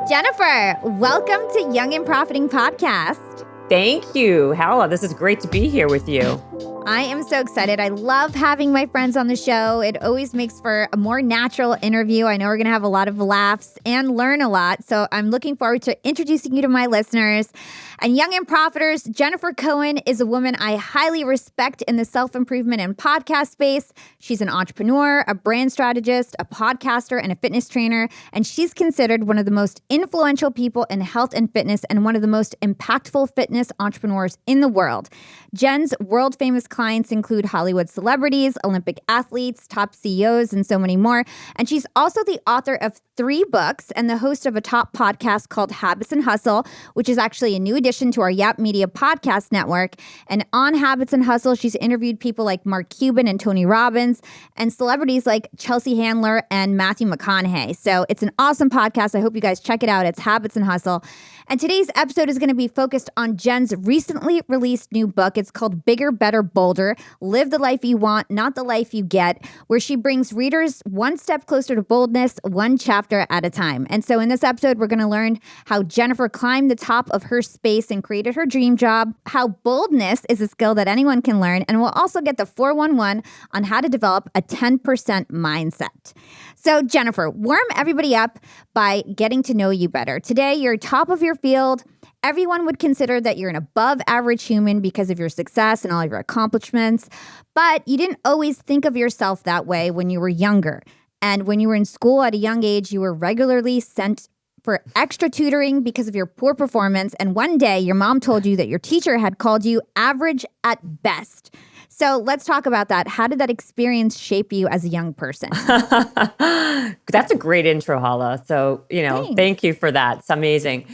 Jennifer, welcome to Young and Profiting Podcast. Thank you. Hella, this is great to be here with you. I am so excited. I love having my friends on the show. It always makes for a more natural interview. I know we're going to have a lot of laughs and learn a lot. So I'm looking forward to introducing you to my listeners. And Young and Profiters, Jennifer Cohen is a woman I highly respect in the self-improvement and podcast space. She's an entrepreneur, a brand strategist, a podcaster, and a fitness trainer. And she's considered one of the most influential people in health and fitness and one of the most impactful fitness entrepreneurs in the world. Jen's world-famous clients include Hollywood celebrities, Olympic athletes, top CEOs, and so many more. And she's also the author of 3 books and the host of a top podcast called Habits and Hustle, which is actually a new addition to our Yap Media podcast network. And on Habits and Hustle, she's interviewed people like Mark Cuban and Tony Robbins and celebrities like Chelsea Handler and Matthew McConaughey. So it's an awesome podcast. I hope you guys check it out. It's Habits and Hustle. And today's episode is going to be focused on Jen's recently released new book. It's called Bigger, Better, Bolder, Live the Life You Want, Not the Life You Get, where she brings readers one step closer to boldness, one chapter at a time. And so in this episode, we're going to learn how Jennifer climbed the top of her space and created her dream job, how boldness is a skill that anyone can learn, and we'll also get the 411 on how to develop a 10% mindset. So Jennifer, warm everybody up by getting to know you better. Today, you're top of your field. Everyone would consider that you're an above average human because of your success and all of your accomplishments, but you didn't always think of yourself that way when you were younger. And when you were in school at a young age, you were regularly sent for extra tutoring because of your poor performance. And one day your mom told you that your teacher had called you average at best. So let's talk about that. How did that experience shape you as a young person? That's a great intro, Hala. So, Thanks. Thank you for that. It's amazing.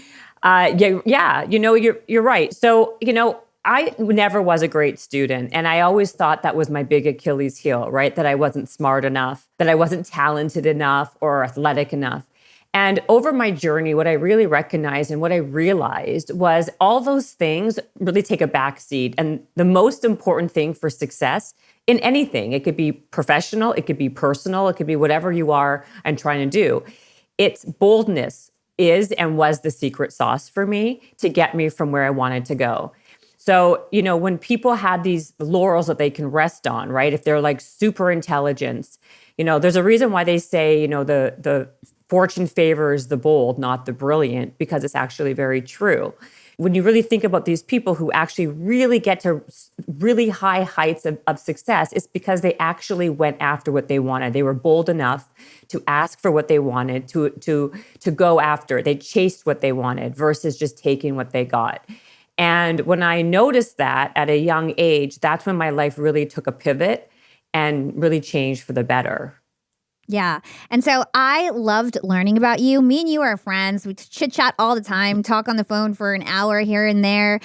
You're right. So, I never was a great student. And I always thought that was my big Achilles heel, right? That I wasn't smart enough, that I wasn't talented enough or athletic enough. And over my journey, what I really recognized and what I realized was all those things really take a backseat. And the most important thing for success in anything, it could be professional, it could be personal, it could be whatever you are and trying to do. It's boldness is and was the secret sauce for me to get me from where I wanted to go. So, when people had these laurels that they can rest on, right? If they're like super intelligent, there's a reason why they say, the fortune favors the bold, not the brilliant, because it's actually very true. When you really think about these people who actually really get to really high heights of success, it's because they actually went after what they wanted. They were bold enough to ask for what they wanted, to go after. They chased what they wanted versus just taking what they got. And when I noticed that at a young age, that's when my life really took a pivot and really changed for the better. Yeah. And so I loved learning about you. Me and you are friends. We chit chat all the time, talk on the phone for an hour here and there.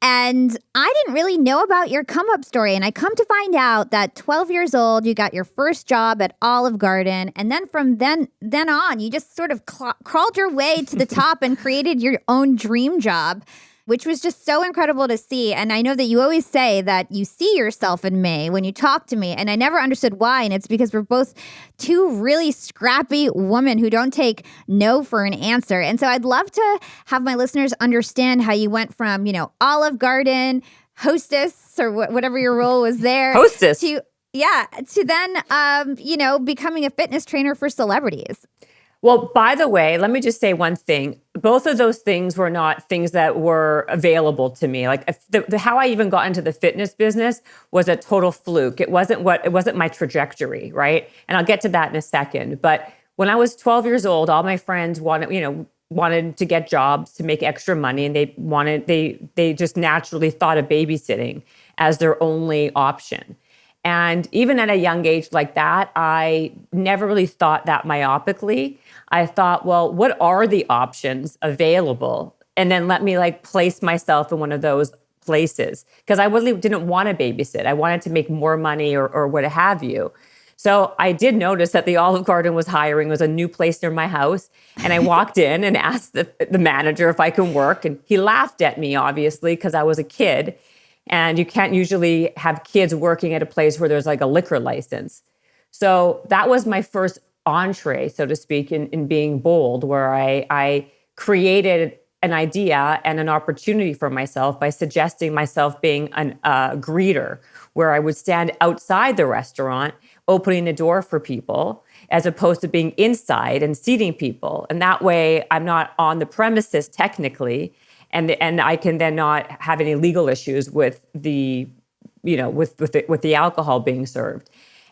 And I didn't really know about your come up story. And I come to find out that 12 years old, you got your first job at Olive Garden. And then from then on, you just sort of crawled your way to the top and created your own dream job, which was just so incredible to see. And I know that you always say that you see yourself in me when you talk to me. And I never understood why. And it's because we're both two really scrappy women who don't take no for an answer. And so I'd love to have my listeners understand how you went from, Olive Garden, hostess, or whatever your role was there. Hostess. To then, becoming a fitness trainer for celebrities. Well, by the way, let me just say one thing. Both of those things were not things that were available to me. Like how I even got into the fitness business was a total fluke. It wasn't my trajectory, right? And I'll get to that in a second. But when I was 12 years old, all my friends wanted to get jobs to make extra money, and they just naturally thought of babysitting as their only option. And even at a young age like that, I never really thought that myopically. I thought, well, what are the options available? And then let me place myself in one of those places. Because I really didn't want to babysit. I wanted to make more money or what have you. So I did notice that the Olive Garden was hiring. It was a new place near my house. And I walked in and asked the manager if I could work. And he laughed at me, obviously, because I was a kid. And you can't usually have kids working at a place where there's a liquor license. So that was my first entree, so to speak, in being bold, where I created an idea and an opportunity for myself by suggesting myself being a greeter, where I would stand outside the restaurant, opening the door for people, as opposed to being inside and seating people. And that way, I'm not on the premises technically, and I can then not have any legal issues with the, with the alcohol being served.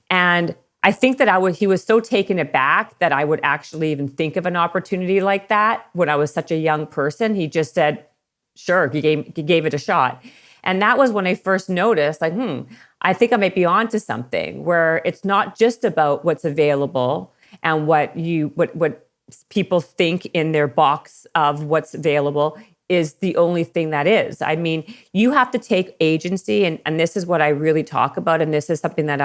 And I think that he was so taken aback that I would actually even think of an opportunity like that when I was such a young person. He just said, sure, he gave it a shot. And that was when I first noticed, like, I think I might be onto something, where it's not just about what's available and what people think in their box of what's available is the only thing that is. I mean, you have to take agency, and this is what I really talk about, and this is something that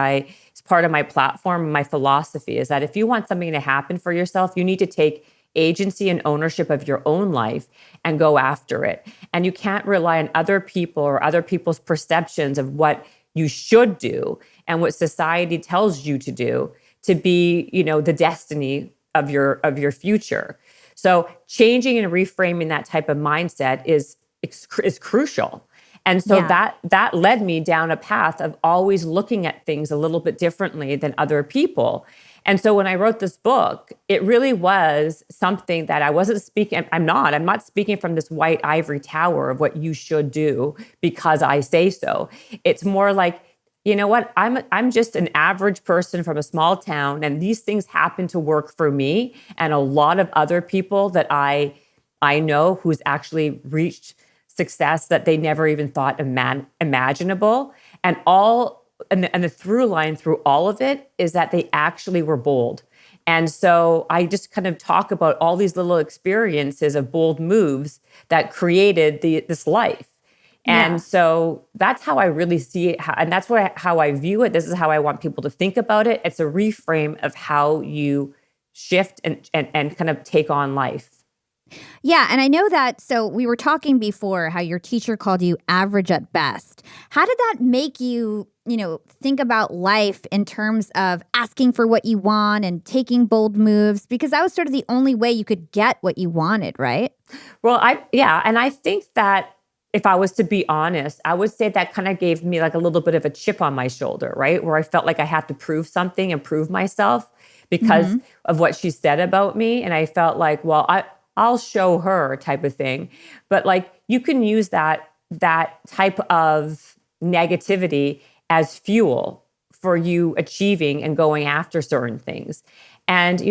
it's part of my platform, my philosophy, is that if you want something to happen for yourself, you need to take agency and ownership of your own life and go after it. And you can't rely on other people or other people's perceptions of what you should do and what society tells you to do to be, the destiny of your future. So changing and reframing that type of mindset is crucial. And so that led me down a path of always looking at things a little bit differently than other people. And so when I wrote this book, it really was something that I wasn't speaking, I'm not speaking from this white ivory tower of what you should do because I say so. It's more like, you know what, I'm just an average person from a small town, and these things happen to work for me and a lot of other people that I know who's actually reached success that they never even thought imaginable. And the through line through all of it is that they actually were bold. And so I just kind of talk about all these little experiences of bold moves that created this life. And so that's how I really see it. And that's how I view it. This is how I want people to think about it. It's a reframe of how you shift and kind of take on life. Yeah. And I know that. So we were talking before how your teacher called you average at best. How did that make you, think about life in terms of asking for what you want and taking bold moves? Because that was sort of the only way you could get what you wanted, right? Well, and I think that if I was to be honest, I would say that kind of gave me like a little bit of a chip on my shoulder, right? Where I felt like I had to prove something and prove myself because of what she said about me. And I felt like, well, I'll show her type of thing. But like, you can use that type of negativity as fuel for you achieving and going after certain things. And,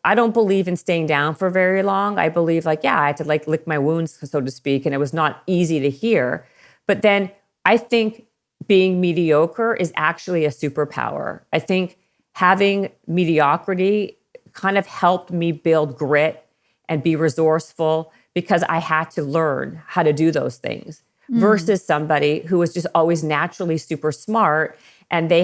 I don't believe in staying down for very long. I believe I had to lick my wounds, so to speak. And it was not easy to hear. But then I think being mediocre is actually a superpower. I think having mediocrity kind of helped me build grit and be resourceful because I had to learn how to do those things versus somebody who was just always naturally super smart and they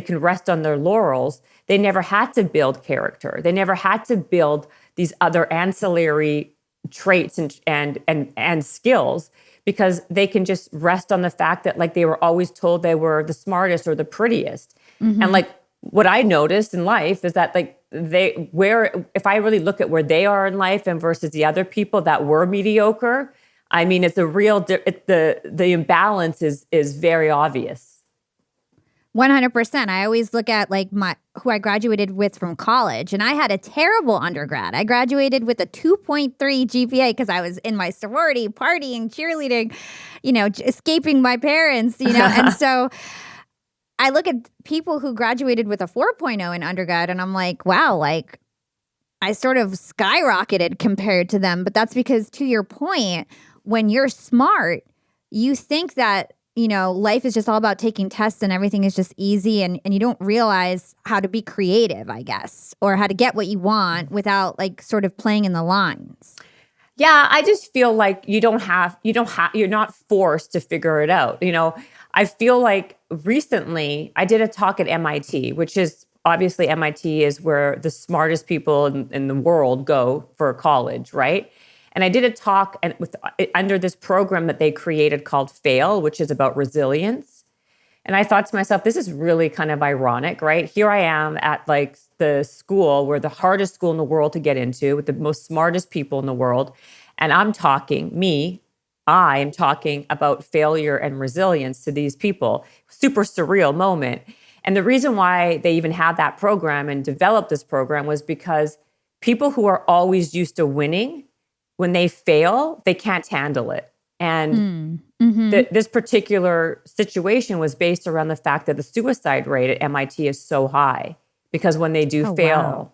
can rest on their laurels. They never had to build character. They never had to build these other ancillary traits and skills because they can just rest on the fact that they were always told they were the smartest or the prettiest. And what I noticed in life is that if I really look at where they are in life and versus the other people that were mediocre, I mean, it's a real, the imbalance is very obvious. 100%. I always look at who I graduated with from college, and I had a terrible undergrad. I graduated with a 2.3 GPA because I was in my sorority, partying, cheerleading, escaping my parents, and so I look at people who graduated with a 4.0 in undergrad, and I'm like, wow, I sort of skyrocketed compared to them. But that's because, to your point, when you're smart, you think that life is just all about taking tests and everything is just easy, and you don't realize how to be creative, I guess, or how to get what you want without sort of playing in the lines. Yeah, I just feel like you're not forced to figure it out. I feel like recently I did a talk at MIT, which is obviously MIT is where the smartest people in the world go for college, right? And I did a talk under this program that they created called FAIL, which is about resilience. And I thought to myself, this is really kind of ironic, right? Here I am at like the school where the hardest school in the world to get into with the most smartest people in the world. And I am talking about failure and resilience to these people. Super surreal moment. And the reason why they even had that program and developed this program was because people who are always used to winning, when they fail, they can't handle it. And this particular situation was based around the fact that the suicide rate at MIT is so high because when they do fail,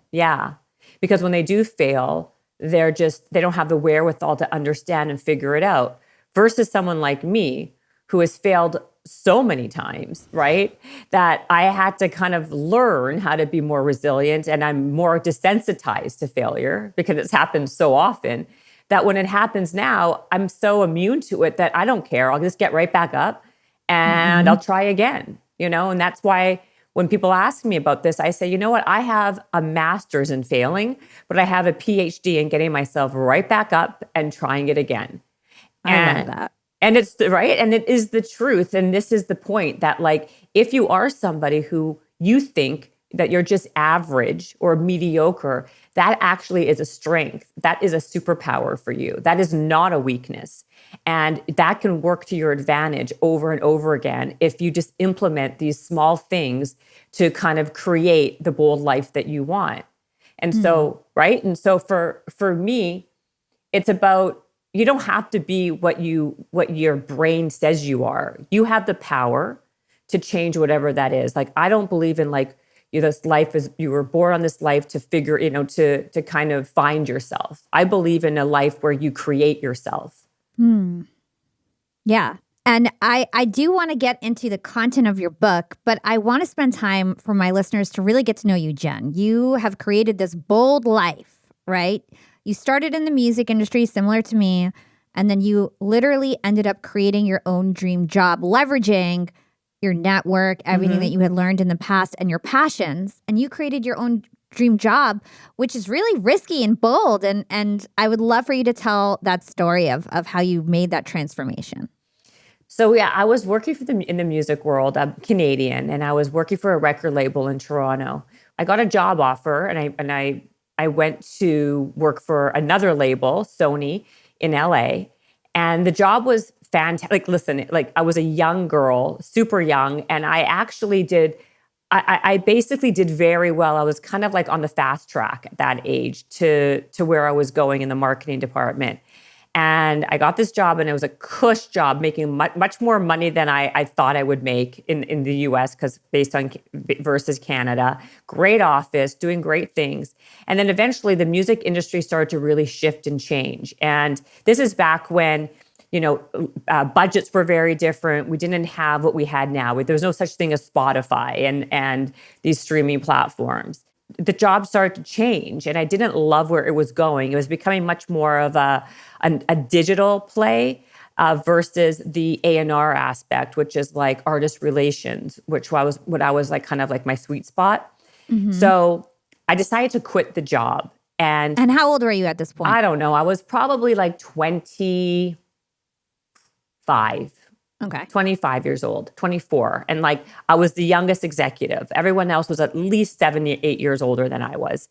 because when they do fail, they don't have the wherewithal to understand and figure it out versus someone like me who has failed so many times, right? That I had to kind of learn how to be more resilient, and I'm more desensitized to failure because it's happened so often that when it happens now, I'm so immune to it that I don't care. I'll just get right back up and I'll try again, and that's why when people ask me about this, I say, you know what? I have a master's in failing, but I have a PhD in getting myself right back up and trying it again. I love that. And it's right. And it is the truth. And this is the point that like, if you are somebody who you think that you're just average or mediocre, that actually is a strength. That is a superpower for you. That is not a weakness. And that can work to your advantage over and over again if you just implement these small things to kind of create the bold life that you want. And so, right? And so for me, it's about, you don't have to be what your brain says you are. You have the power to change whatever that is. Like, I don't believe in like, this life is, you were born on this life to figure, to kind of find yourself. I believe in a life where you create yourself. Yeah. And I do want to get into the content of your book, but I want to spend time for my listeners to really get to know you, Jen. You have created this bold life, right? You started in the music industry, similar to me, and then you literally ended up creating your own dream job, leveraging your network, everything that you had learned in the past and your passions, and you created your own dream job, which is really risky and bold. And I would love for you to tell that story of how you made that transformation. So yeah, I was working in the music world. I'm Canadian, and I was working for a record label in Toronto. I got a job offer, and I went to work for another label, Sony, in LA. And the job was fantastic. Like, listen, like I was a young girl, super young, and I actually I basically did very well. I was kind of like on the fast track at that age to where I was going in the marketing department. And I got this job, and it was a cush job, making much more money than I thought I would make in the US, because based on versus Canada. Great office, doing great things. And then eventually the music industry started to really shift and change. And this is back when, budgets were very different. We didn't have what we had now. There was no such thing as Spotify and these streaming platforms. The job started to change, and I didn't love where it was going. It was becoming much more of a digital play versus the A&R aspect, which is like artist relations, which was what I was like kind of like my sweet spot. So I decided to quit the job. And how old were you at this point? I don't know. I was probably like 25. Okay. 25 years old, 24. And like, I was the youngest executive. Everyone else was at least 7, 8 years older than I was.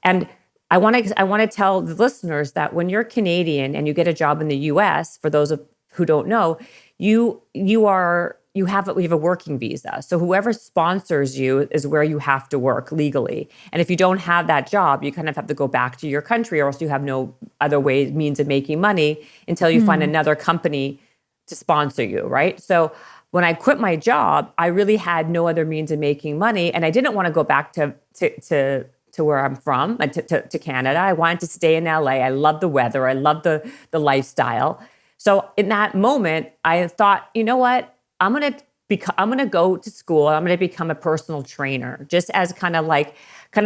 And I want to tell the listeners that when you're Canadian and you get a job in the US, for those who don't know, we have a working visa. So whoever sponsors you is where you have to work legally. And if you don't have that job, you kind of have to go back to your country, or else you have no other means of making money until you find another company to sponsor you, right? So when I quit my job, I really had no other means of making money, and I didn't want to go back to where I'm from, to Canada. I wanted to stay in LA. I love the weather. I love the lifestyle. So in that moment, I thought, you know what? I'm gonna go to school. I'm gonna become a personal trainer, just as kind of like a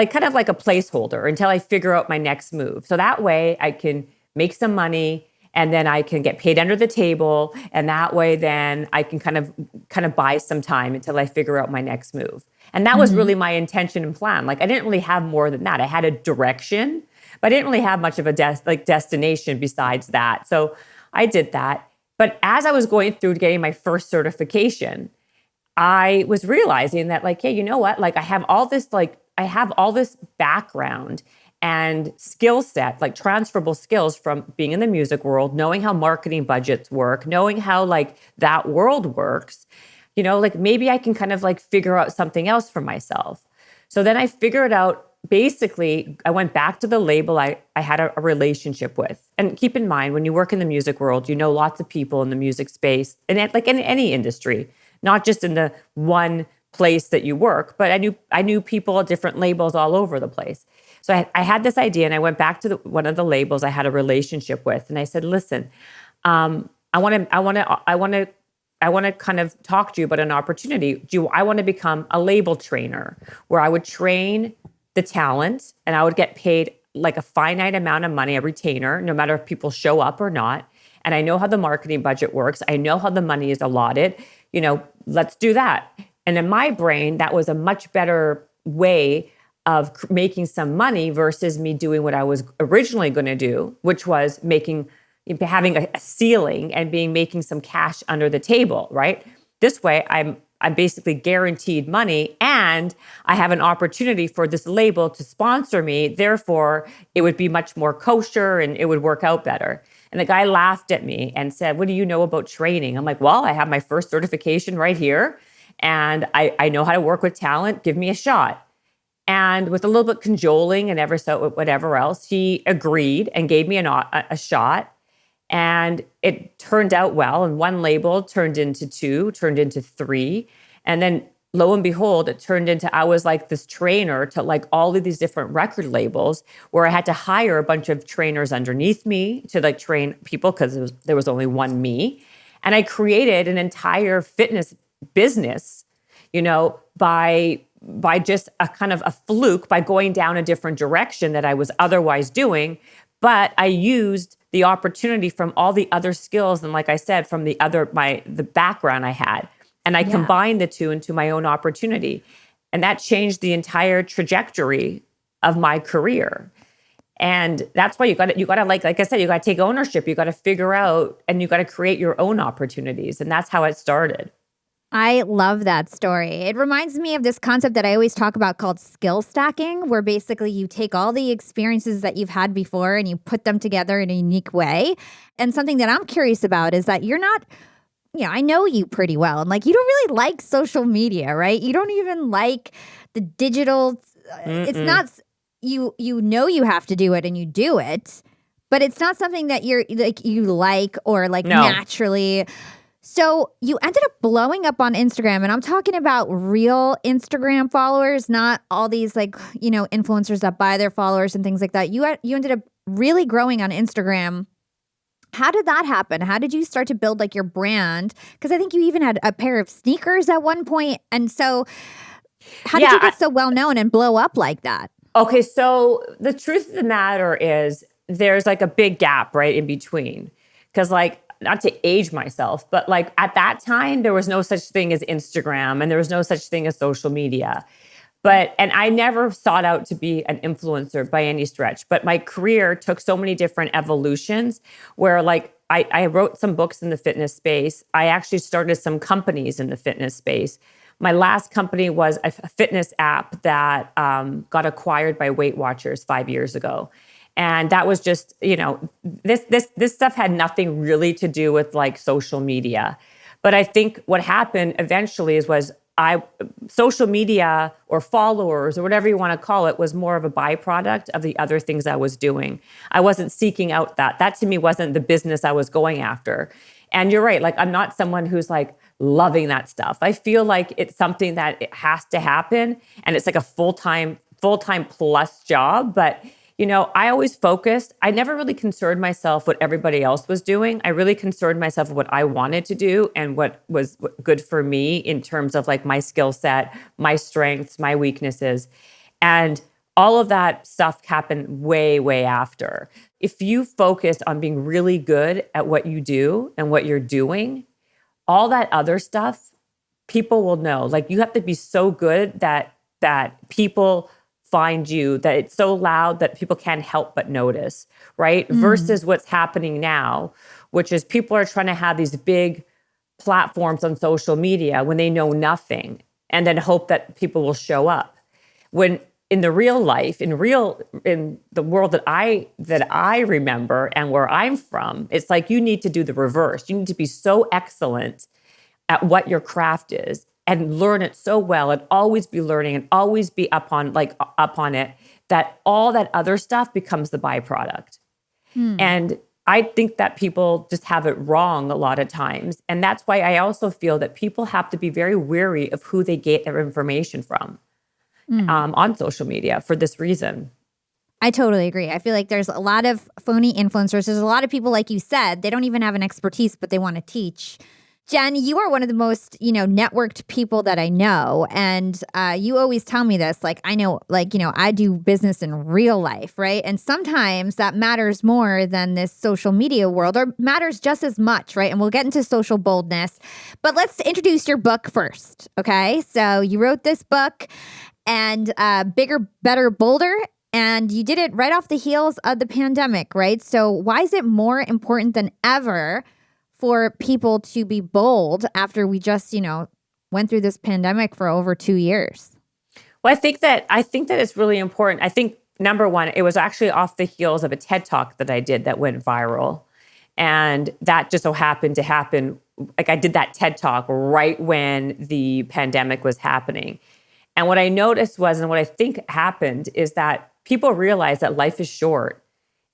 placeholder until I figure out my next move. So that way I can make some money, and then I can get paid under the table. And that way, then I can kind of buy some time until I figure out my next move. And that was really my intention and plan. Like, I didn't really have more than that. I had a direction, but I didn't really have much of a destination besides that. So I did that. But as I was going through getting my first certification, I was realizing that like, hey, you know what? Like I have all this background and skill set, like transferable skills from being in the music world, knowing how marketing budgets work, knowing how like that world works, like maybe I can kind of like figure out something else for myself. So then I figured out, basically, I went back to the label I had a relationship with. And keep in mind, when you work in the music world, you know lots of people in the music space, and like in any industry, not just in the one place that you work, but I knew people at different labels all over the place. So I had this idea, and I went back to one of the labels I had a relationship with, and I said, "Listen, I want to kind of talk to you about an opportunity. I want to become a label trainer where I would train the talent, and I would get paid like a finite amount of money, a retainer, no matter if people show up or not. And I know how the marketing budget works. I know how the money is allotted. Let's do that." And in my brain, that was a much better way of making some money versus me doing what I was originally going to do, which was having a ceiling and making some cash under the table, right? This way, I'm basically guaranteed money, and I have an opportunity for this label to sponsor me. Therefore, it would be much more kosher and it would work out better. And the guy laughed at me and said, "What do you know about training?" I'm like, "Well, I have my first certification right here, and I know how to work with talent. Give me a shot." And with a little bit cajoling and whatever else, he agreed and gave me a shot. And it turned out well. And one label turned into 2, turned into 3. And then lo and behold, it turned into, I was like this trainer to like all of these different record labels where I had to hire a bunch of trainers underneath me to like train people because there was only one me. And I created an entire fitness business, by just a kind of a fluke, by going down a different direction that I was otherwise doing. But I used the opportunity from all the other skills, and like I said, from the background I had, and I combined the two into my own opportunity, and that changed the entire trajectory of my career. And that's why you got to like I said, you got to take ownership. You got to figure out, and you got to create your own opportunities, and that's how it started. I love that story. It reminds me of this concept that I always talk about called skill stacking, where basically you take all the experiences that you've had before and you put them together in a unique way. And something that I'm curious about is that you're not, I know you pretty well, and like you don't really like social media, right? You don't even like the digital. It's not, you you have to do it and you do it, but it's not something that you like or like naturally. So you ended up blowing up on Instagram, and I'm talking about real Instagram followers, not all these like, influencers that buy their followers and things like that. You ended up really growing on Instagram. How did that happen? How did you start to build like your brand? Because I think you even had a pair of sneakers at one point. And so how did you get so well known and blow up like that? Okay, so the truth of the matter is there's like a big gap right in between. Because like, not to age myself, but like at that time, there was no such thing as Instagram and there was no such thing as social media. And I never sought out to be an influencer by any stretch, but my career took so many different evolutions where like I wrote some books in the fitness space. I actually started some companies in the fitness space. My last company was a fitness app that got acquired by Weight Watchers 5 years ago. And that was just, this stuff had nothing really to do with like social media. But I think what happened eventually was social media or followers or whatever you want to call it was more of a byproduct of the other things I was doing. I wasn't seeking out that. That to me wasn't the business I was going after. And you're right, like I'm not someone who's like loving that stuff. I feel like it's something that it has to happen and it's like a full-time plus job, but I always focused. I never really concerned myself what everybody else was doing. I really concerned myself with what I wanted to do and what was good for me in terms of like my skill set, my strengths, my weaknesses. And all of that stuff happened way, way after. If you focus on being really good at what you do and what you're doing, all that other stuff, people will know. Like you have to be so good that people find you, that it's so loud that people can't help but notice, right? Versus what's happening now, which is people are trying to have these big platforms on social media when they know nothing and then hope that people will show up. When in the real life, in the world that I remember and where I'm from, it's like you need to do the reverse. You need to be so excellent at what your craft is and learn it so well and always be learning and always be up on it, that all that other stuff becomes the byproduct. And I think that people just have it wrong a lot of times. And that's why I also feel that people have to be very wary of who they get their information from on social media for this reason. I totally agree. I feel like there's a lot of phony influencers. There's a lot of people, like you said, they don't even have an expertise, but they want to teach. Jen, you are one of the most, networked people that I know. And you always tell me this, like, I know, I do business in real life, right? And sometimes that matters more than this social media world, or matters just as much, right? And we'll get into social boldness. But let's introduce your book first, okay? So you wrote this book, and Bigger, Better, Bolder. And you did it right off the heels of the pandemic, right? So why is it more important than ever for people to be bold after we just, went through this pandemic for over 2 years? Well, I think that it's really important. I think, number one, it was actually off the heels of a TED Talk that I did that went viral. And that just so happened to happen. Like, I did that TED Talk right when the pandemic was happening. And what I noticed was, and what I think happened, is that people realize that life is short.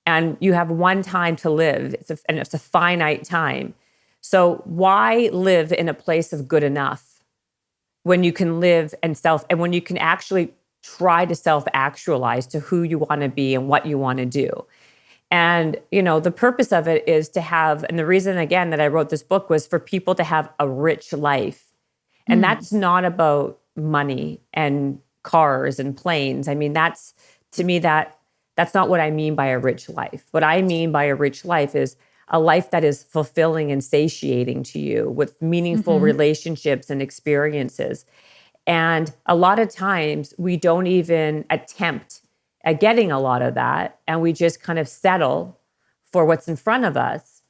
And you have one time to live, and it's a finite time. So why live in a place of good enough when you can live and when you can actually try to self-actualize to who you want to be and what you want to do? And, the purpose of it is to have, and the reason, again, that I wrote this book was for people to have a rich life. And that's not about money and cars and planes. I mean, to me, that's not what I mean by a rich life. What I mean by a rich life is a life that is fulfilling and satiating to you with meaningful relationships and experiences. And a lot of times we don't even attempt at getting a lot of that. And we just kind of settle for what's in front of us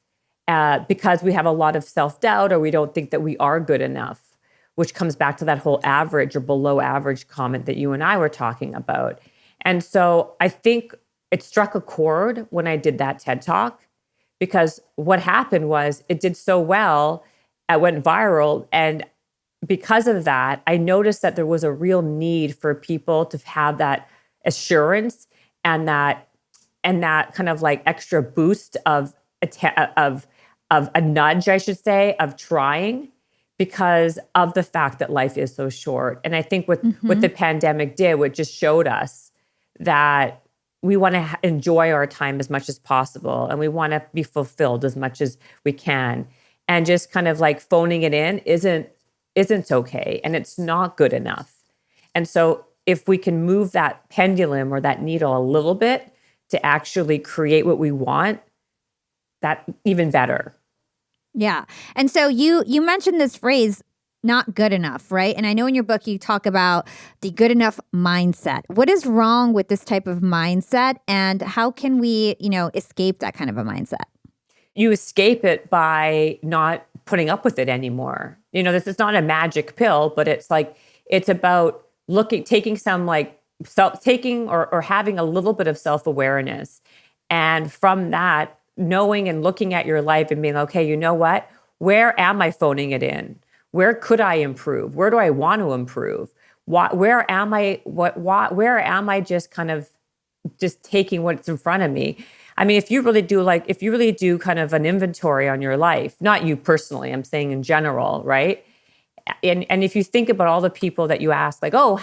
because we have a lot of self-doubt, or we don't think that we are good enough, which comes back to that whole average or below average comment that you and I were talking about. And so I think it struck a chord when I did that TED Talk, because what happened was it did so well, it went viral. And because of that, I noticed that there was a real need for people to have that assurance and that kind of like extra boost of a nudge, I should say, of trying, because of the fact that life is so short. And I think what the pandemic did, what just showed us that we want to enjoy our time as much as possible, and we want to be fulfilled as much as we can. And just kind of like phoning it in isn't okay, and it's not good enough. And so if we can move that pendulum or that needle a little bit to actually create what we want, that even better. Yeah. And so you mentioned this phrase, not good enough, right? And I know in your book you talk about the good enough mindset. What is wrong with this type of mindset, and how can we, escape that kind of a mindset? You escape it by not putting up with it anymore. This is not a magic pill, but it's about taking some or having a little bit of self-awareness. And from that, knowing and looking at your life and being, okay, you know what? Where am I phoning it in? Where could I improve? Where do I want to improve? Where am I just kind of just taking what's in front of me? I mean, if you really do kind of an inventory on your life, not you personally, I'm saying in general, right? And if you think about all the people that you ask, like, oh,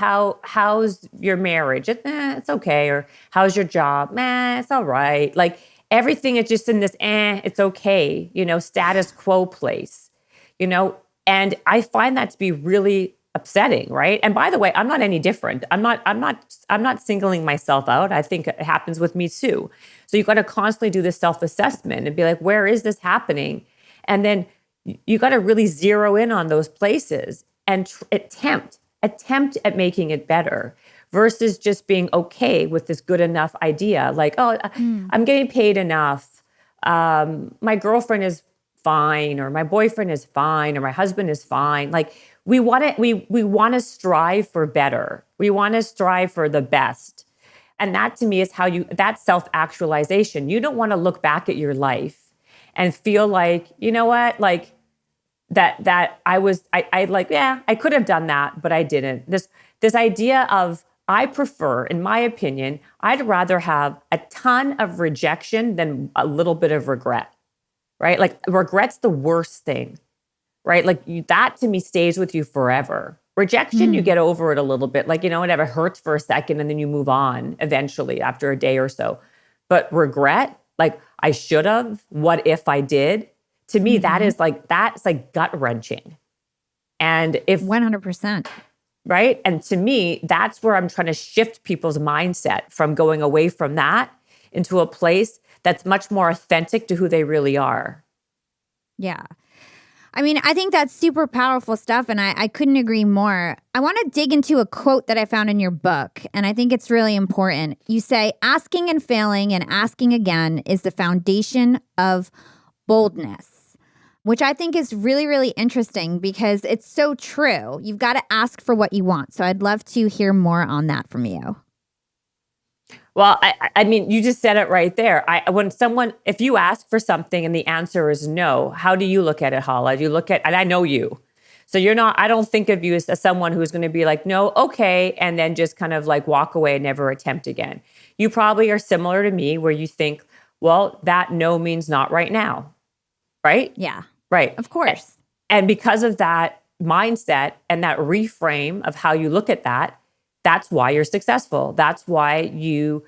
how's your marriage? It's okay. Or how's your job? It's all right. Like, everything is just in this, it's okay, status quo place, and I find that to be really upsetting, right? And by the way, I'm not any different. I'm not singling myself out. I think it happens with me too. So you've got to constantly do this self-assessment and be like, where is this happening? And then you got to really zero in on those places and attempt at making it better, versus just being okay with this good enough idea. Like, oh, I'm getting paid enough. my girlfriend is fine, or my boyfriend is fine, or my husband is fine. Like we want to strive for better. We want to strive for the best. And that to me is that's self-actualization. You don't want to look back at your life and feel like, you know what, like that I could have done that, but I didn't. This idea of, I prefer, in my opinion, I'd rather have a ton of rejection than a little bit of regret, right? Like regret's the worst thing, right? Like that to me stays with you forever. Rejection, you get over it a little bit. Like, whatever, hurts for a second and then you move on eventually after a day or so. But regret, like I should have, what if I did? To me, that's like gut wrenching. And if 100%. Right. And to me, that's where I'm trying to shift people's mindset from going away from that into a place that's much more authentic to who they really are. Yeah. I mean, I think that's super powerful stuff, and I couldn't agree more. I want to dig into a quote that I found in your book, and I think it's really important. You say, asking and failing and asking again is the foundation of boldness, which I think is really, really interesting because it's so true. You've got to ask for what you want. So I'd love to hear more on that from you. Well, I mean, you just said it right there. If you ask for something and the answer is no, how do you look at it, Hala? You look at, and I know you. So I don't think of you as someone who's going to be like, no, okay, and then just kind of like walk away and never attempt again. You probably are similar to me where you think, well, that no means not right now, right? Yeah. Right. Of course. And because of that mindset and that reframe of how you look at that, that's why you're successful. That's why you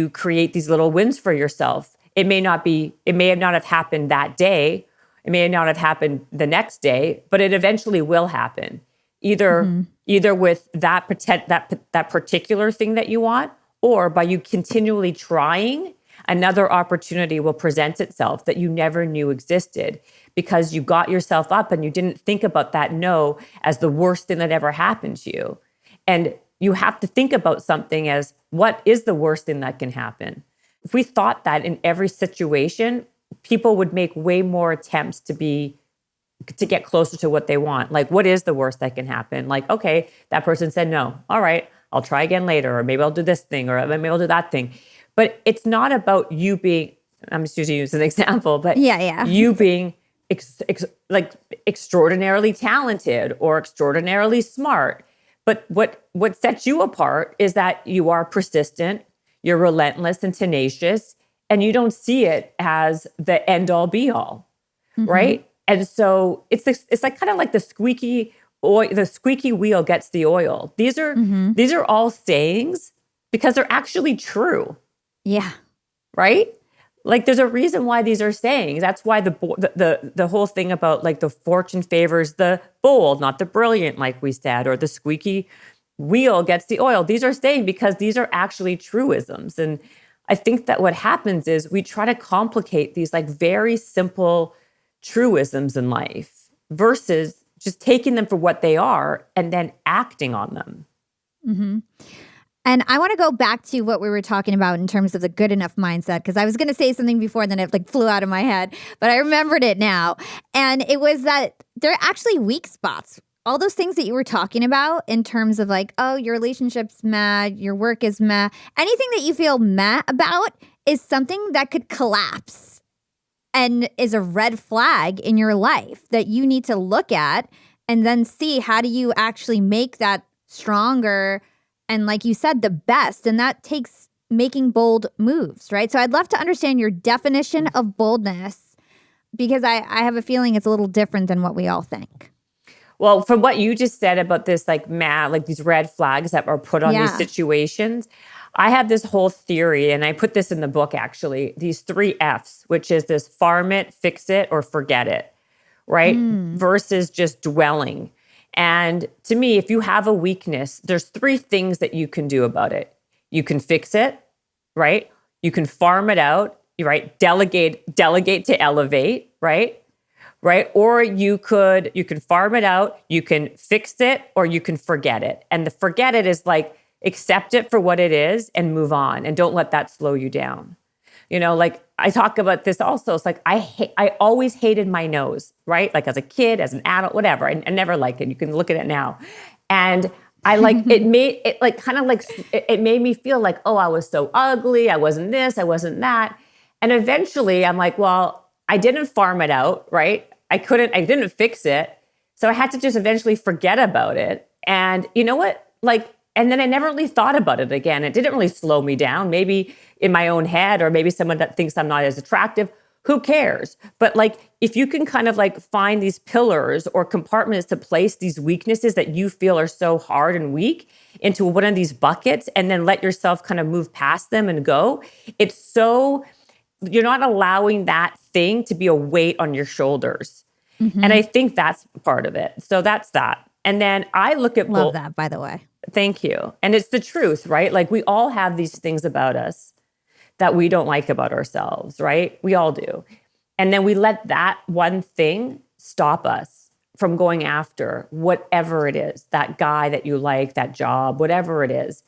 create these little wins for yourself. It may not have happened that day. It may not have happened the next day, but it eventually will happen. Either with that particular thing that you want, or by you continually trying, another opportunity will present itself that you never knew existed because you got yourself up and you didn't think about that no as the worst thing that ever happened to you. And you have to think about something as, what is the worst thing that can happen? If we thought that in every situation, people would make way more attempts to get closer to what they want. Like, what is the worst that can happen? Like, okay, that person said no. All right, I'll try again later, or maybe I'll do this thing, or maybe I'll do that thing. But it's not about you being, I'm just using you as an example, but you being extraordinarily talented or extraordinarily smart. But what sets you apart is that you are persistent, you're relentless and tenacious, and you don't see it as the end all be all, right? And so it's like kind of like the squeaky wheel gets the oil. These are all sayings because they're actually true. Yeah. Right? Like there's a reason why these are sayings. That's why the whole thing about like the fortune favors the bold, not the brilliant, like we said, or the squeaky wheel gets the oil. These are saying because these are actually truisms. And I think that what happens is we try to complicate these like very simple truisms in life versus just taking them for what they are and then acting on them. Mm-hmm. And I want to go back to what we were talking about in terms of the good enough mindset, because I was going to say something before and then it like flew out of my head, but I remembered it now. And it was that there are actually weak spots. All those things that you were talking about in terms of like, oh, your relationship's meh, your work is meh. Anything that you feel meh about is something that could collapse and is a red flag in your life that you need to look at and then see how do you actually make that stronger and, like you said, the best. And that takes making bold moves, right? So I'd love to understand your definition of boldness because I have a feeling it's a little different than what we all think. Well, from what you just said about this, like these red flags that are put on these situations, I have this whole theory, and I put this in the book, actually, these 3 Fs, which is this farm it, fix it, or forget it, right? Versus just dwelling. And to me, if you have a weakness, there's 3 things that you can do about it. You can fix it, right? You can farm it out, right? Delegate to elevate, right? Right? Or you can farm it out, you can fix it, or you can forget it. And the forget it is like, accept it for what it is and move on. And don't let that slow you down. Like I talk about this also. It's like I always hated my nose, right? Like as a kid, as an adult, whatever. I never liked it. You can look at it now. And I like, it made it like kind of like, it made me feel like, oh, I was so ugly. I wasn't this, I wasn't that. And eventually I'm like, well, I didn't farm it out, right? I didn't fix it. So I had to just eventually forget about it. And you know what? Like, and then I never really thought about it again. It didn't really slow me down. Maybe in my own head, or maybe someone that thinks I'm not as attractive. Who cares? But like, if you can kind of like find these pillars or compartments to place these weaknesses that you feel are so hard and weak into one of these buckets, and then let yourself kind of move past them and go, you're not allowing that thing to be a weight on your shoulders. And I think that's part of it. So that's that. And then I look at Love that, by the way. Thank you. And it's the truth, right? Like we all have these things about us that we don't like about ourselves, right? We all do. And then we let that one thing stop us from going after whatever it is, that guy that you like, that job, whatever it is,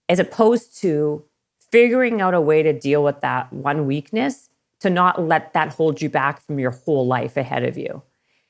as opposed to figuring out a way to deal with that one weakness, to not let that hold you back from your whole life ahead of you.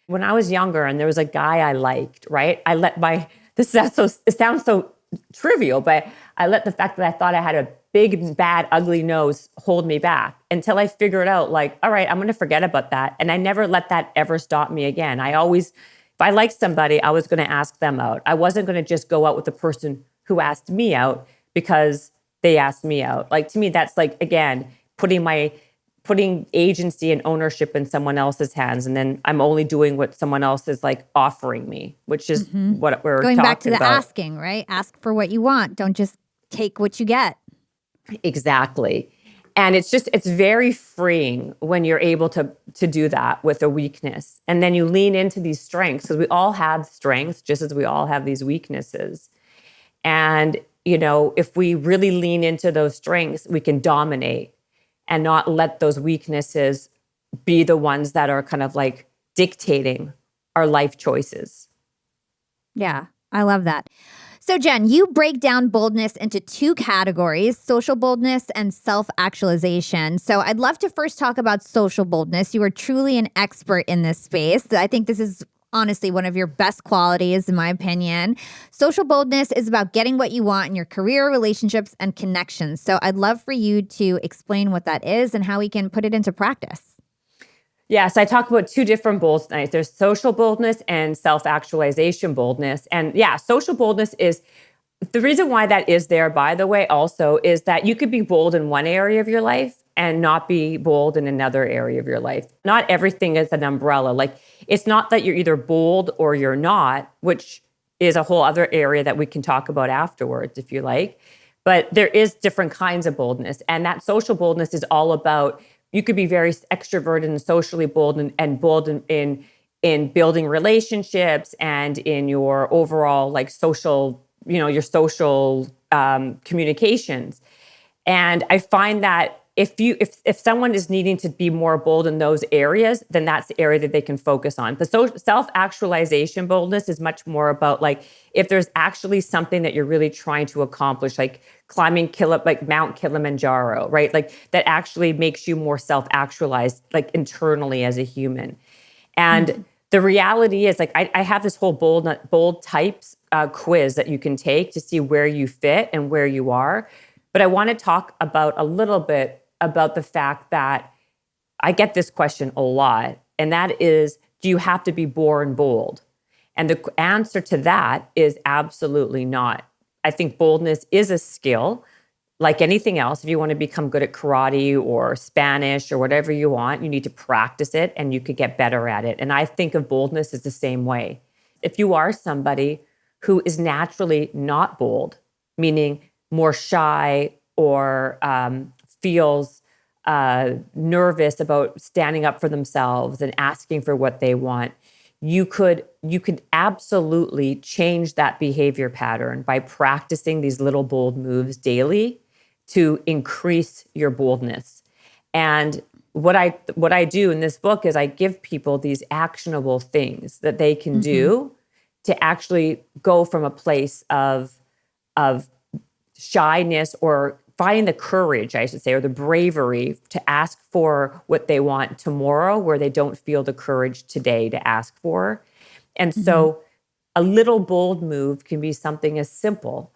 When I was younger and there was a guy I liked, right? It sounds so trivial, but I let the fact that I thought I had a big, bad, ugly nose hold me back until I figured out like, all right, I'm going to forget about that. And I never let that ever stop me again. If I liked somebody, I was going to ask them out. I wasn't going to just go out with the person who asked me out because they asked me out. Like to me, that's like, again, putting agency and ownership in someone else's hands. And then I'm only doing what someone else is like offering me, which is what we're going back to the about. asking, right? Ask for what you want. Don't just take what you get. Exactly. And it's very freeing when you're able to do that with a weakness. And then you lean into these strengths, because we all have strengths just as we all have these weaknesses. And, if we really lean into those strengths, we can dominate and not let those weaknesses be the ones that are kind of like dictating our life choices. Yeah, I love that. So Jen, you break down boldness into two categories, social boldness and self-actualization. So I'd love to first talk about social boldness. You are truly an expert in this space. I think this is honestly one of your best qualities, in my opinion. Social boldness is about getting what you want in your career, relationships, and connections. So I'd love for you to explain what that is and how we can put it into practice. Yes, I talk about two different boldness. There's social boldness and self-actualization boldness. And yeah, social boldness is the reason why that is there, by the way, also is that you could be bold in one area of your life and not be bold in another area of your life. Not everything is an umbrella. Like, it's not that you're either bold or you're not, which is a whole other area that we can talk about afterwards, if you like. But there is different kinds of boldness. And that social boldness is all about, you could be very extroverted and socially bold and bold in building relationships and in your overall like social, your social communications. And I find that if someone is needing to be more bold in those areas, then that's the area that they can focus on. But self-actualization boldness is much more about like, if there's actually something that you're really trying to accomplish, like climbing like Mount Kilimanjaro, right? Like that actually makes you more self-actualized, like internally as a human. And the reality is like, I have this whole bold types quiz that you can take to see where you fit and where you are. But I want to talk about a little bit about the fact that I get this question a lot, and that is, do you have to be born bold? And the answer to that is absolutely not. I think boldness is a skill, like anything else. If you want to become good at karate or Spanish or whatever you want, you need to practice it and you could get better at it. And I think of boldness as the same way. If you are somebody who is naturally not bold, meaning more shy or feels nervous about standing up for themselves and asking for what they want, you could absolutely change that behavior pattern by practicing these little bold moves daily to increase your boldness. And what I do in this book is I give people these actionable things that they can do to actually go from a place of shyness or finding the courage, I should say, or the bravery to ask for what they want tomorrow, where they don't feel the courage today to ask for. And so a little bold move can be something as simple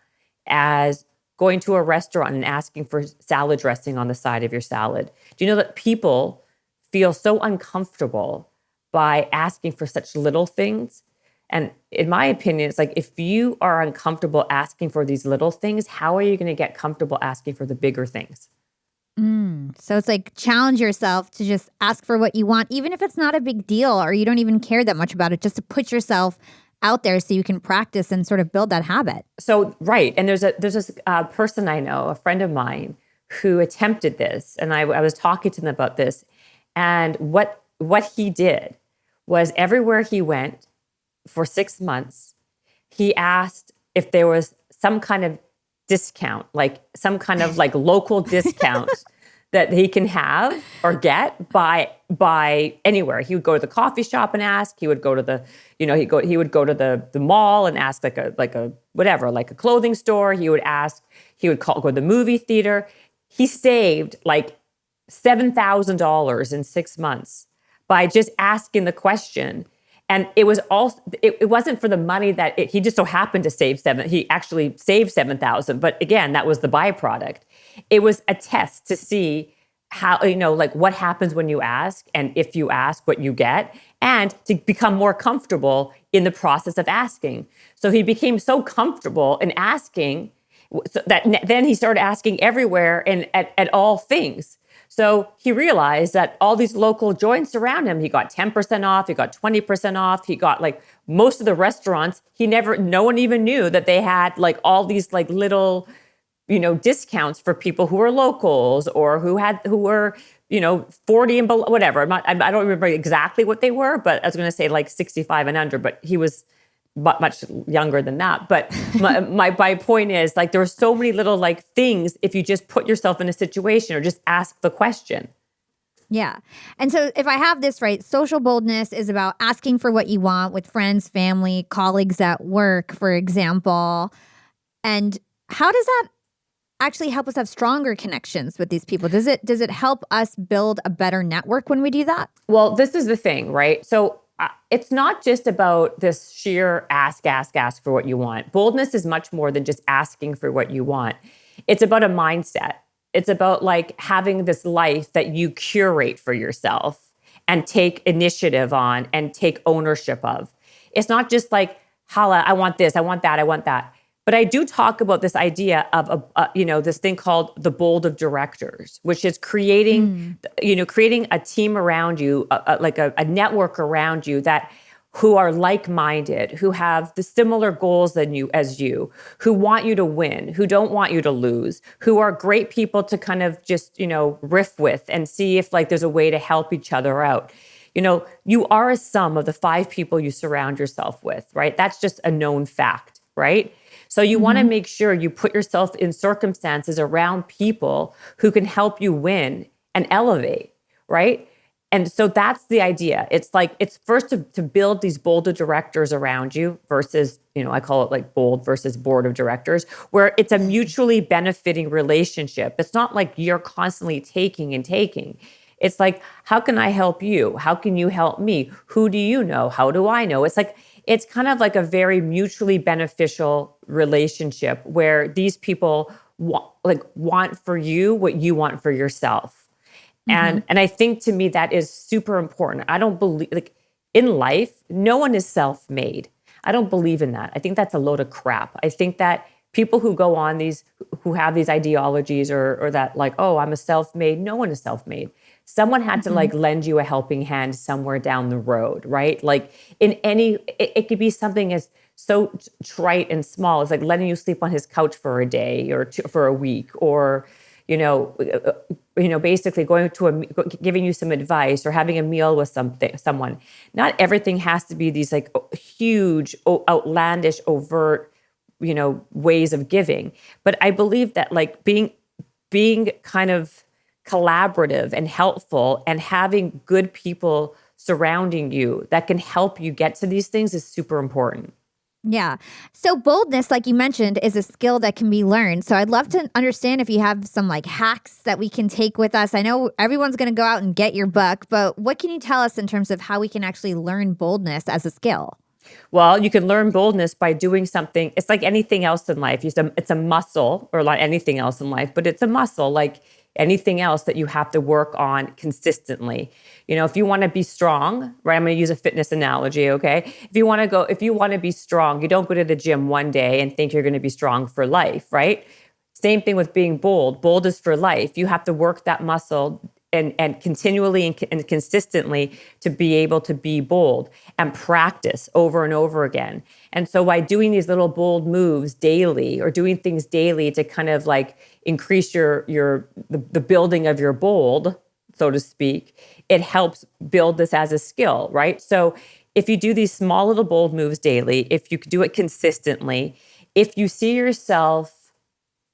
as going to a restaurant and asking for salad dressing on the side of your salad. Do you know that people feel so uncomfortable by asking for such little things? And in my opinion, it's like, if you are uncomfortable asking for these little things, how are you going to get comfortable asking for the bigger things? So it's like, challenge yourself to just ask for what you want, even if it's not a big deal or you don't even care that much about it, just to put yourself out there so you can practice and sort of build that habit. So, right. And there's this person I know, a friend of mine, who attempted this. And I was talking to them about this. And what he did was, everywhere he went for 6 months, he asked if there was some kind of discount, like some kind of like local discount that he can have or get by anywhere. He would go to the coffee shop and ask. He would go to the, he would go to the mall and ask, like a whatever, like a clothing store. He would ask. He would go to the movie theater. He saved like $7,000 in 6 months by just asking the question. And it was also, it wasn't for the money that he just so happened to save he actually saved 7,000. But again, that was the byproduct. It was a test to see how, like what happens when you ask, and if you ask, what you get, and to become more comfortable in the process of asking. So he became so comfortable in asking that then he started asking everywhere and at all things. So he realized that all these local joints around him, he got 10% off, he got 20% off, he got like most of the restaurants, no one even knew that they had like all these like little, discounts for people who were locals or who were, 40 and below, whatever. I don't remember exactly what they were, but I was going to say like 65 and under, but he was much younger than that. But my point is, like, there are so many little like things if you just put yourself in a situation or just ask the question. Yeah. And so if I have this right, social boldness is about asking for what you want with friends, family, colleagues at work, for example. And how does that actually help us have stronger connections with these people? Does it help us build a better network when we do that? Well, this is the thing, right? So it's not just about this sheer ask for what you want. Boldness is much more than just asking for what you want. It's about a mindset. It's about like having this life that you curate for yourself and take initiative on and take ownership of. It's not just like, holla, I want this, I want that, I want that. But I do talk about this idea of this thing called the bold of directors, which is creating a team around you, like a network around you who are like-minded, who have the similar goals as you, who want you to win, who don't want you to lose, who are great people to kind of just, riff with and see if like there's a way to help each other out. You are a sum of the 5 people you surround yourself with, right? That's just a known fact, right? So you want to make sure you put yourself in circumstances around people who can help you win and elevate, right? And so that's the idea. It's like, it's first to build these bolder directors around you versus, I call it like bold versus board of directors, where it's a mutually benefiting relationship. It's not like you're constantly taking and taking. It's like, how can I help you? How can you help me? Who do you know? How do I know? It's kind of like a very mutually beneficial relationship where these people want for you what you want for yourself. And I think, to me, that is super important. I don't believe, like, in life, no one is self-made. I don't believe in that. I think that's a load of crap. I think that people who go on who have these ideologies or that like, oh, I'm a self-made, no one is self-made. Someone had to like lend you a helping hand somewhere down the road, right? Like it could be something as so trite and small as like letting you sleep on his couch for a day or for a week, or, basically giving you some advice or having a meal with someone. Not everything has to be these like huge, outlandish, overt, ways of giving. But I believe that like being kind of collaborative and helpful and having good people surrounding you that can help you get to these things is super important. Yeah. So boldness, like you mentioned, is a skill that can be learned. So I'd love to understand if you have some like hacks that we can take with us. I know everyone's going to go out and get your book, but what can you tell us in terms of how we can actually learn boldness as a skill? Well, you can learn boldness by doing something. It's like anything else in life. It's a muscle, or like anything else in life, but it's a muscle like anything else that you have to work on consistently. If you want to be strong, right? I'm going to use a fitness analogy, okay? If you want to be strong, you don't go to the gym one day and think you're going to be strong for life, right? Same thing with being bold. Bold is for life. You have to work that muscle and continually and consistently to be able to be bold and practice over and over again. And so by doing these little bold moves daily or doing things daily to kind of like increase the building of your bold, so to speak, it helps build this as a skill, right? So if you do these small little bold moves daily, if you do it consistently, if you see yourself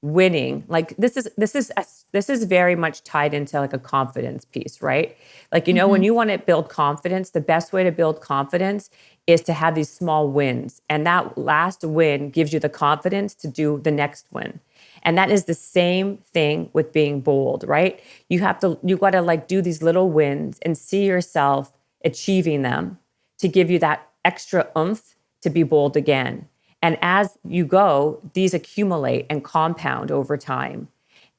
winning, like this is very much tied into like a confidence piece, right? Like, when you want to build confidence, the best way to build confidence is to have these small wins, and that last win gives you the confidence to do the next win. And that is the same thing with being bold, right? You got to like do these little wins and see yourself achieving them to give you that extra oomph to be bold again. And as you go, these accumulate and compound over time.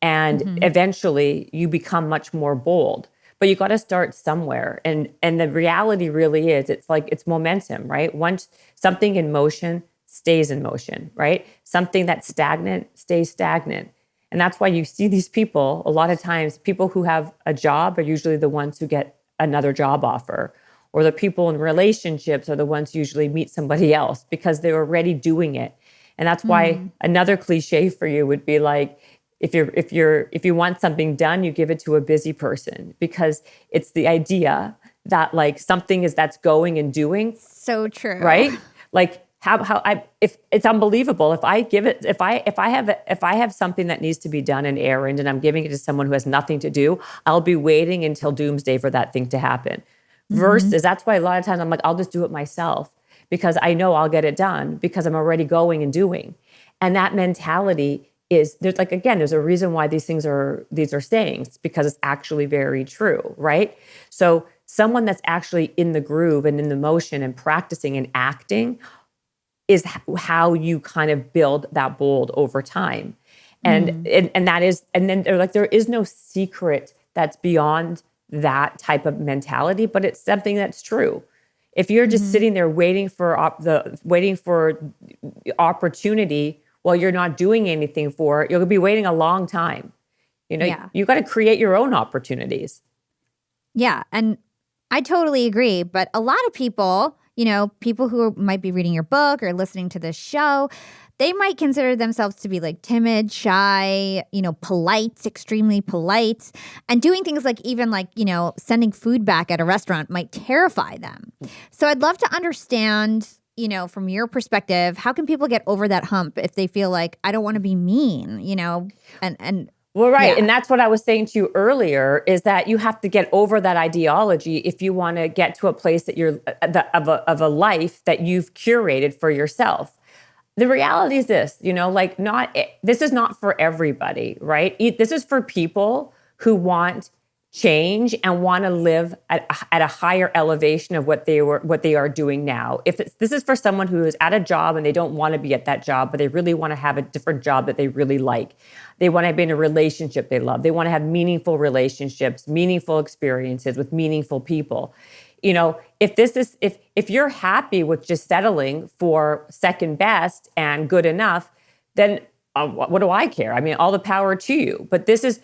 And eventually you become much more bold. But you got to start somewhere. And the reality really is it's momentum, right? Once something in motion stays in motion, right? Something that's stagnant stays stagnant. And that's why you see these people, a lot of times, people who have a job are usually the ones who get another job offer. Or the people in relationships are the ones who usually meet somebody else because they're already doing it. And that's why another cliche for you would be like, if you want something done, you give it to a busy person, because it's the idea that like something that's going and doing. So true. Right? Like if it's unbelievable. If I have something that needs to be done, an errand, and I'm giving it to someone who has nothing to do, I'll be waiting until doomsday for that thing to happen. Versus, that's why a lot of times I'm like, I'll just do it myself because I know I'll get it done because I'm already going and doing. And that mentality there's a reason why these are sayings, because it's actually very true, right? So someone that's actually in the groove and in the motion and practicing and acting is how you kind of build that bold over time. And then they're like, there is no secret that's beyond that type of mentality, but it's something that's true. If you're just sitting there waiting for opportunity while you're not doing anything for it, you'll be waiting a long time. You got to create your own opportunities. Yeah. And I totally agree. But a lot of people, people who might be reading your book or listening to this show, they might consider themselves to be like timid, shy, polite, extremely polite. And doing things like even like, sending food back at a restaurant might terrify them. So I'd love to understand, from your perspective, how can people get over that hump if they feel like, I don't want to be mean, and well, right. Yeah. And that's what I was saying to you earlier, is that you have to get over that ideology if you want to get to a place that you're of a life that you've curated for yourself. The reality is this, this is not for everybody, right? This is for people who want change and want to live at a higher elevation of what they are doing now. This is for someone who is at a job and they don't want to be at that job, but they really want to have a different job that they really like. They want to be in a relationship they love. They want to have meaningful relationships, meaningful experiences with meaningful people. If you're happy with just settling for second best and good enough, then what do I care? I mean, all the power to you. But this is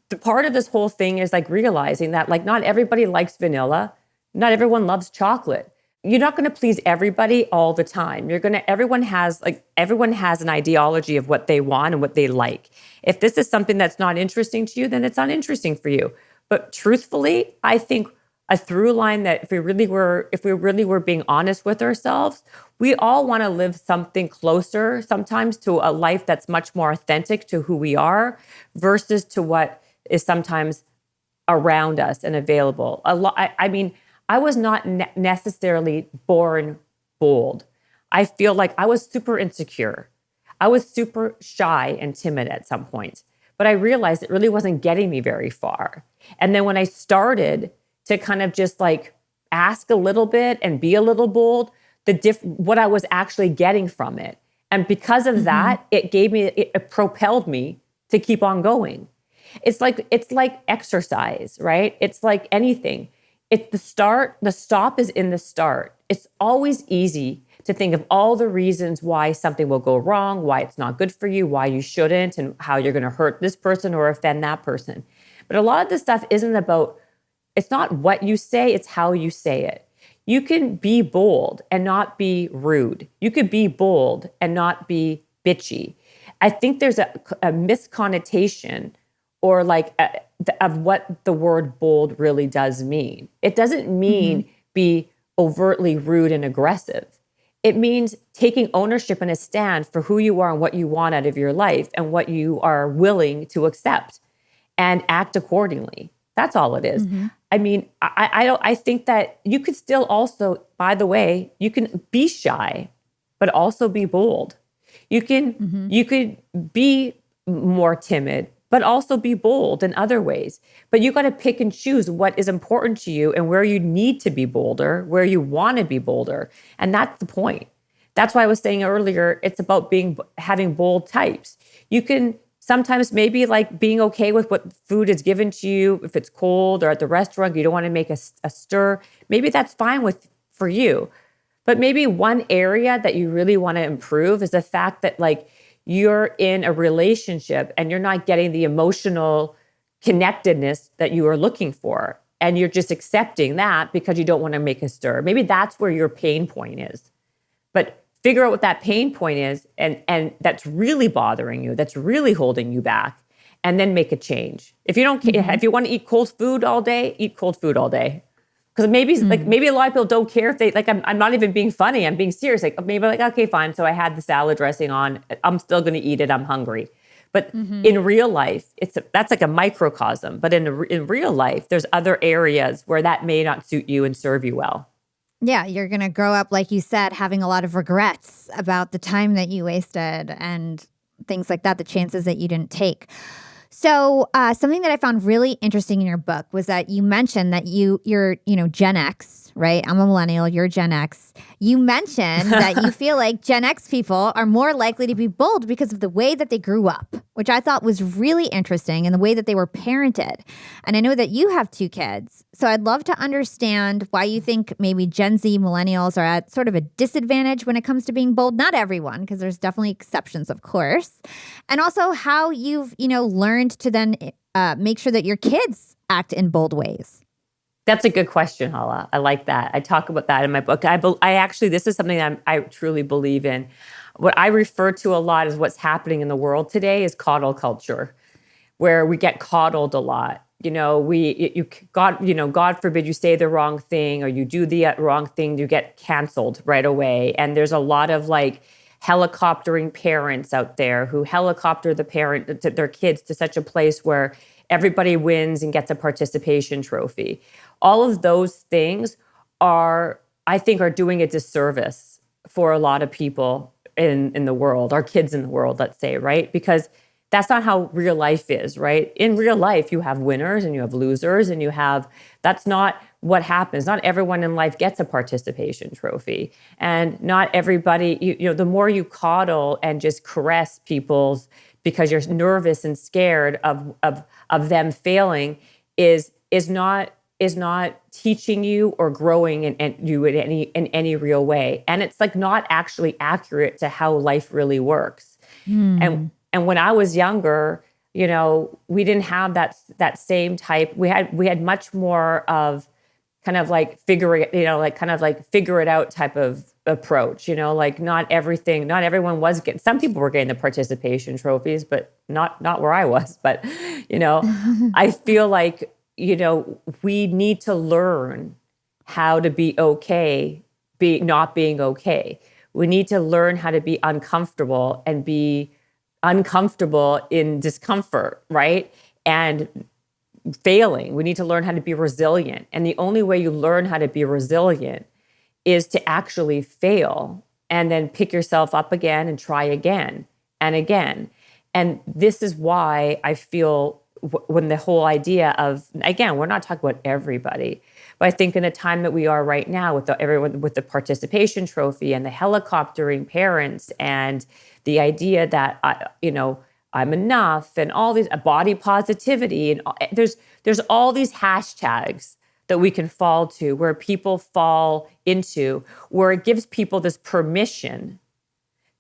the part of this whole thing, is like realizing that like not everybody likes vanilla. Not everyone loves chocolate. You're not going to please everybody all the time. Everyone has an ideology of what they want and what they like. If this is something that's not interesting to you, then it's not interesting for you. But truthfully, I think a through line that if we really were being honest with ourselves, we all want to live something closer sometimes to a life that's much more authentic to who we are versus to what is sometimes around us and available. I was not necessarily born bold. I feel like I was super insecure. I was super shy and timid at some point, but I realized it really wasn't getting me very far. And then when I started to kind of just like ask a little bit and be a little bold, what I was actually getting from it. And because of that, it propelled me to keep on going. It's like exercise, right? It's like anything. It's the stop is in the start. It's always easy to think of all the reasons why something will go wrong, why it's not good for you, why you shouldn't, and how you're going to hurt this person or offend that person. But a lot of this stuff it's not what you say, it's how you say it. You can be bold and not be rude. You could be bold and not be bitchy. I think there's a misconnotation or of what the word bold really does mean. It doesn't mean be overtly rude and aggressive. It means taking ownership and a stand for who you are and what you want out of your life and what you are willing to accept and act accordingly. That's all it is. I mean, I think that you could still also, by the way, you can be shy, but also be bold. You could be more timid, but also be bold in other ways. But you got to pick and choose what is important to you and where you need to be bolder, where you want to be bolder. And that's the point. That's why I was saying earlier, it's about having bold types. You can sometimes maybe like being okay with what food is given to you. If it's cold or at the restaurant, you don't want to make a stir. Maybe that's fine for you. But maybe one area that you really want to improve is the fact that like you're in a relationship and you're not getting the emotional connectedness that you are looking for. And you're just accepting that because you don't want to make a stir. Maybe that's where your pain point is. But figure out what that pain point is and that's really bothering you, that's really holding you back, and then make a change. If you want to eat cold food all day, eat cold food all day. Because maybe a lot of people don't care if they I'm not even being funny, I'm being serious. Okay, fine. So I had the salad dressing on, I'm still going to eat it, I'm hungry. But in real life, that's like a microcosm. But in real life, there's other areas where that may not suit you and serve you well. Yeah, you're going to grow up, like you said, having a lot of regrets about the time that you wasted and things like that, the chances that you didn't take. So something that I found really interesting in your book was that you mentioned that you're Gen X, right? I'm a millennial, you're Gen X. You mentioned that you feel like Gen X people are more likely to be bold because of the way that they grew up, which I thought was really interesting, and the way that they were parented. And I know that you have 2 kids, so I'd love to understand why you think maybe Gen Z millennials are at sort of a disadvantage when it comes to being bold. Not everyone, because there's definitely exceptions, of course. And also how you've, learned to then make sure that your kids act in bold ways. That's a good question, Hala. I like that. I talk about that in my book. I actually, this is something that I truly believe in. What I refer to a lot as what's happening in the world today is coddle culture, where we get coddled a lot. God forbid you say the wrong thing or you do the wrong thing, you get canceled right away. And there's a lot of helicoptering parents out there who helicopter their kids to such a place where everybody wins and gets a participation trophy. All of those things are doing a disservice for a lot of people in the world, our kids in the world, let's say, right? Because that's not how real life is, right? In real life, you have winners and you have losers and that's not what happens. Not everyone in life gets a participation trophy. And not everybody, the more you coddle and just caress people's because you're nervous and scared of them failing is not teaching you or growing in any real way. And it's not actually accurate to how life really works. And when I was younger, we didn't have that same type. We had much more of kind of figure it out type of approach. Not everyone was getting. Some people were getting the participation trophies, but not where I was. But I feel like we need to learn how to be okay, not being okay. We need to learn how to be uncomfortable and be uncomfortable in discomfort, right? And failing. We need to learn how to be resilient. And the only way you learn how to be resilient is to actually fail and then pick yourself up again and try again and again. And this is why I feel when the whole idea of, again, we're not talking about everybody, but I think in a time that we are right now with everyone with the participation trophy and the helicoptering parents and the idea that I'm enough and all these body positivity and there's all these hashtags that we can fall to, where people fall into, where it gives people this permission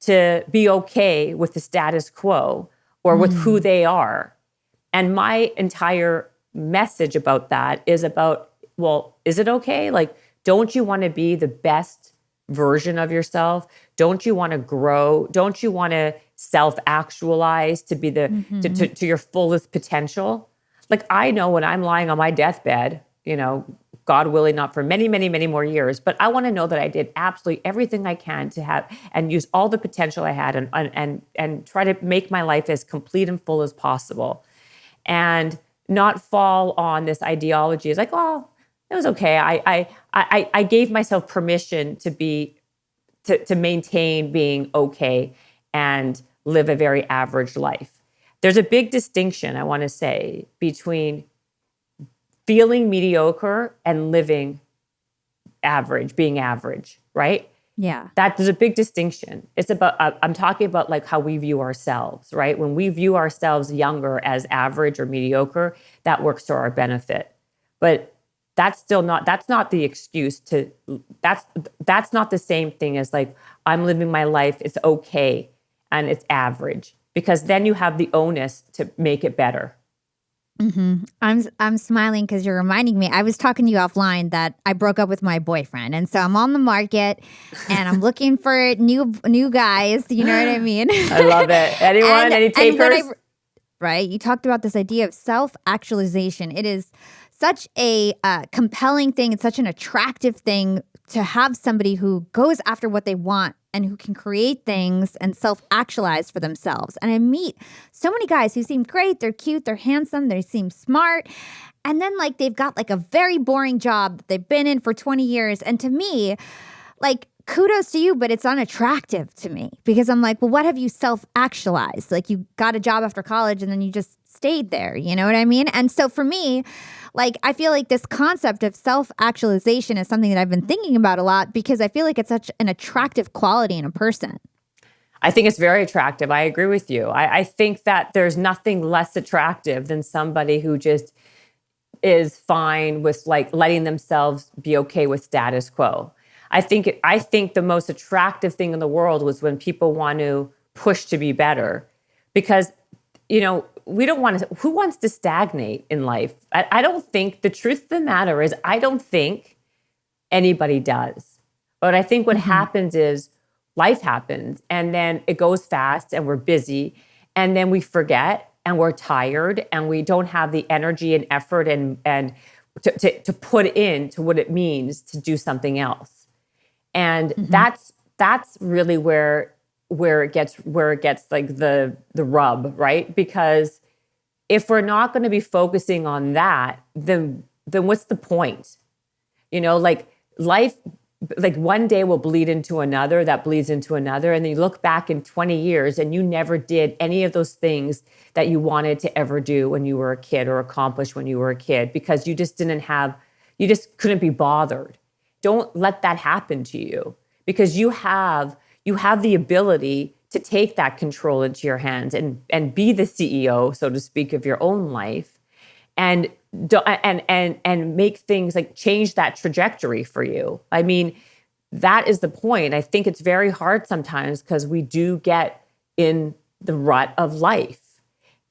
to be okay with the status quo or with who they are. And my entire message about that is about, well, is it okay? Like, don't you want to be the best version of yourself? Don't you want to grow? Don't you want to self-actualize to be to your fullest potential? Like, I know when I'm lying on my deathbed, God willing, not for many, many, many more years, but I want to know that I did absolutely everything I can to have and use all the potential I had and try to make my life as complete and full as possible, and not fall on this ideology. It's like, oh, it was okay. I gave myself permission to maintain being okay and live a very average life. There's a big distinction, I want to say, between feeling mediocre and living average, being average, right? Yeah. There's a big distinction. It's about, I'm talking about like how we view ourselves, right? When we view ourselves younger as average or mediocre, that works to our benefit. But that's not the excuse that's not the same thing as like, I'm living my life, it's okay, and it's average. Because then you have the onus to make it better. I'm smiling because you're reminding me. I was talking to you offline that I broke up with my boyfriend, and so I'm on the market and I'm looking for new guys. You know what I mean? I love it. Anyone? Any takers? Right. You talked about this idea of self-actualization. It is such a compelling thing. It's such an attractive thing to have somebody who goes after what they want and who can create things and self-actualize for themselves. And I meet so many guys who seem great. They're cute. They're handsome. They seem smart. And then like they've got like a very boring job that they've been in for 20 years. And to me, like, kudos to you, but it's unattractive to me because I'm like, well, what have you self-actualized? Like, you got a job after college and then you just stayed there. You know what I mean? And so for me, like, I feel like this concept of self-actualization is something that I've been thinking about a lot because I feel like it's such an attractive quality in a person. I think it's very attractive. I agree with you. I think that there's nothing less attractive than somebody who just is fine with like letting themselves be okay with status quo. I think the most attractive thing in the world was when people want to push to be better, because, we don't want to, who wants to stagnate in life? I don't think, the truth of the matter is, I don't think anybody does. But I think what happens is life happens and then it goes fast and we're busy and then we forget and we're tired and we don't have the energy and effort and to put into what it means to do something else. And that's really where it gets like the rub, right? Because if we're not going to be focusing on that, then what's the point? Like life, like one day will bleed into another, that bleeds into another. And then you look back in 20 years and you never did any of those things that you wanted to ever do when you were a kid or accomplish when you were a kid, because you just couldn't be bothered. Don't let that happen to you, because you have the ability to take that control into your hands and be the CEO, so to speak, of your own life, and make things like change that trajectory for you. I mean, that is the point. I think it's very hard sometimes because we do get in the rut of life,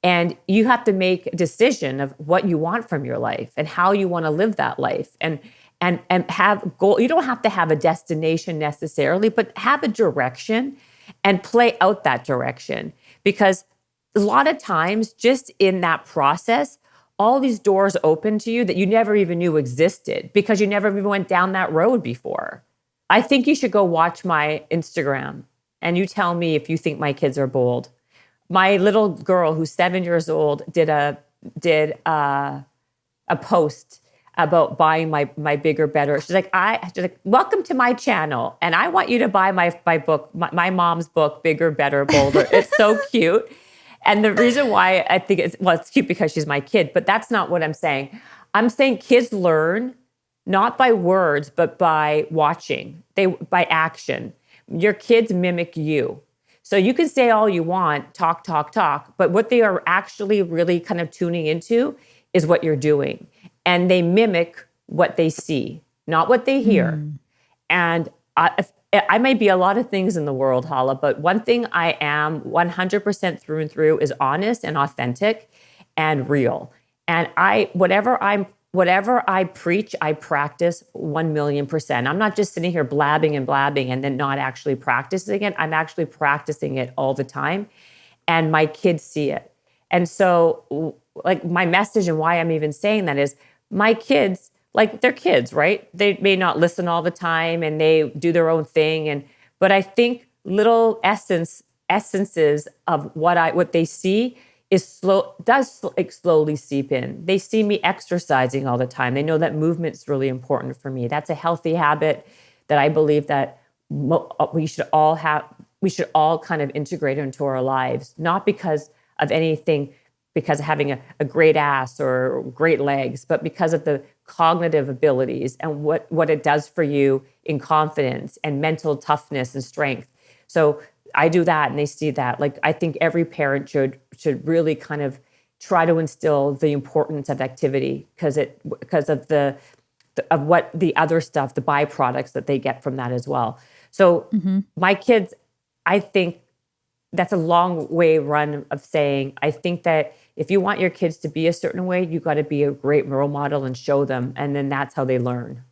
and you have to make a decision of what you want from your life and how you want to live that life, and have goal. You don't have to have a destination necessarily, but have a direction and play out that direction. Because a lot of times, just in that process, all these doors open to you that you never even knew existed because you never even went down that road before. I think you should go watch my Instagram and you tell me if you think my kids are bold. My little girl, who's 7 years old, did a post about buying my bigger, better. She's like, welcome to my channel. And I want you to buy my book, my mom's book, Bigger, Better, Bolder. It's so cute. And the reason why I think it's cute because she's my kid, but that's not what I'm saying. I'm saying kids learn not by words, but by watching, by action. Your kids mimic you. So you can say all you want, talk, but what they are actually really kind of tuning into is what you're doing. And they mimic what they see, not what they hear. And I may be a lot of things in the world, Hala, but one thing I am 100% through and through is honest and authentic and real. And whatever I preach, I practice 1,000,000%. I'm not just sitting here blabbing and then not actually practicing it. I'm actually practicing it all the time. And my kids see it. And so like my message and why I'm even saying that is my kids, like they're kids, right? They may not listen all the time and they do their own thing. But I think little essences of what they see does slowly seep in. They see me exercising all the time. They know that movement is really important for me. That's a healthy habit that I believe that we should all kind of integrate into our lives, not because of anything, because of having a great ass or great legs, but because of the cognitive abilities and what it does for you in confidence and mental toughness and strength. So I do that and they see that. Like I think every parent should really kind of try to instill the importance of activity because of what the other stuff, the byproducts that they get from that as well. So my kids, I think that's a long way run of saying, I think that if you want your kids to be a certain way, you got to be a great role model and show them. And then that's how they learn.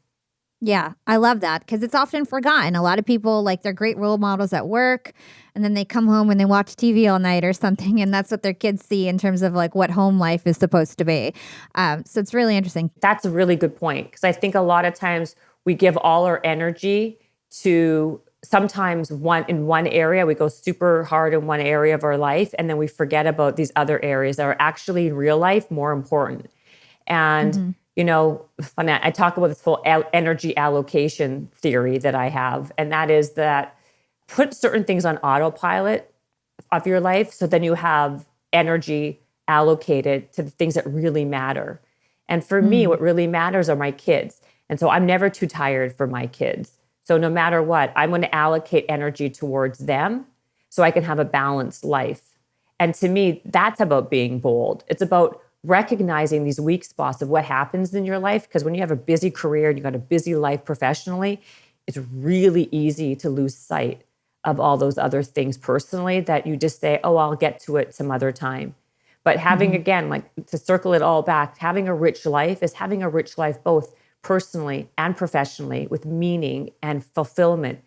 Yeah, I love that because it's often forgotten. A lot of people, like, they're great role models at work and then they come home and they watch TV all night or something. And that's what their kids see in terms of like what home life is supposed to be. So it's really interesting. That's a really good point because I think a lot of times we give all our energy to sometimes in one area, we go super hard in one area of our life, and then we forget about these other areas that are actually in real life more important. And, I talk about this whole energy allocation theory that I have, and that is that put certain things on autopilot of your life so then you have energy allocated to the things that really matter. And for me, what really matters are my kids. And so I'm never too tired for my kids. So no matter what, I'm going to allocate energy towards them so I can have a balanced life. And to me, that's about being bold. It's about recognizing these weak spots of what happens in your life. Because when you have a busy career and you've got a busy life professionally, it's really easy to lose sight of all those other things personally that you just say, oh, I'll get to it some other time. But having, again, like to circle it all back, having a rich life is having a rich life both personally and professionally with meaning and fulfillment.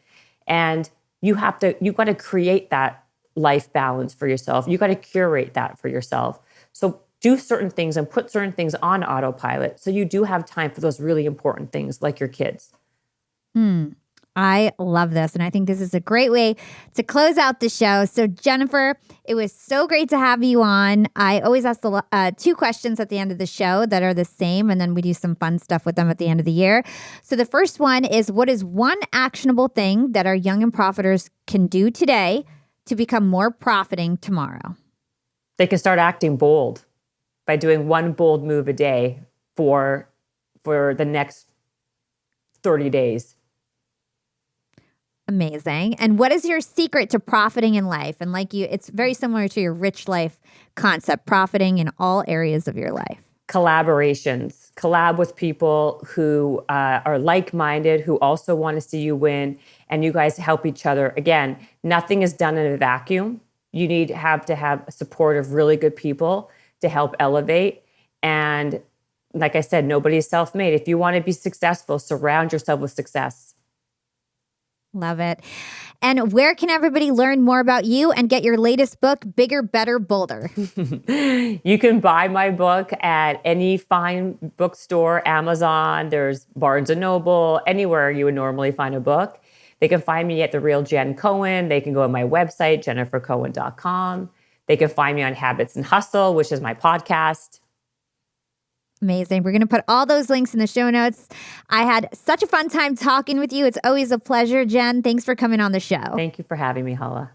And you got to create that life balance for yourself. You got to curate that for yourself. So do certain things and put certain things on autopilot so you do have time for those really important things like your kids. I love this. And I think this is a great way to close out the show. So Jennifer, it was so great to have you on. I always ask two questions at the end of the show that are the same. And then we do some fun stuff with them at the end of the year. So the first one is, what is one actionable thing that our young and profiters can do today to become more profiting tomorrow? They can start acting bold by doing one bold move a day for the next 30 days. Amazing. And what is your secret to profiting in life? And it's very similar to your rich life concept, profiting in all areas of your life. Collaborations. Collab with people who are like-minded, who also want to see you win, and you guys help each other. Again, nothing is done in a vacuum. You have to have support of really good people to help elevate. And like I said, nobody's self-made. If you want to be successful, surround yourself with success. Love it. And where can everybody learn more about you and get your latest book, Bigger, Better, Bolder? You can buy my book at any fine bookstore, Amazon, there's Barnes & Noble, anywhere you would normally find a book. They can find me at The Real Jen Cohen. They can go on my website, jennifercohen.com. They can find me on Habits and Hustle, which is my podcast. Amazing. We're going to put all those links in the show notes. I had such a fun time talking with you. It's always a pleasure, Jen. Thanks for coming on the show. Thank you for having me, Hala.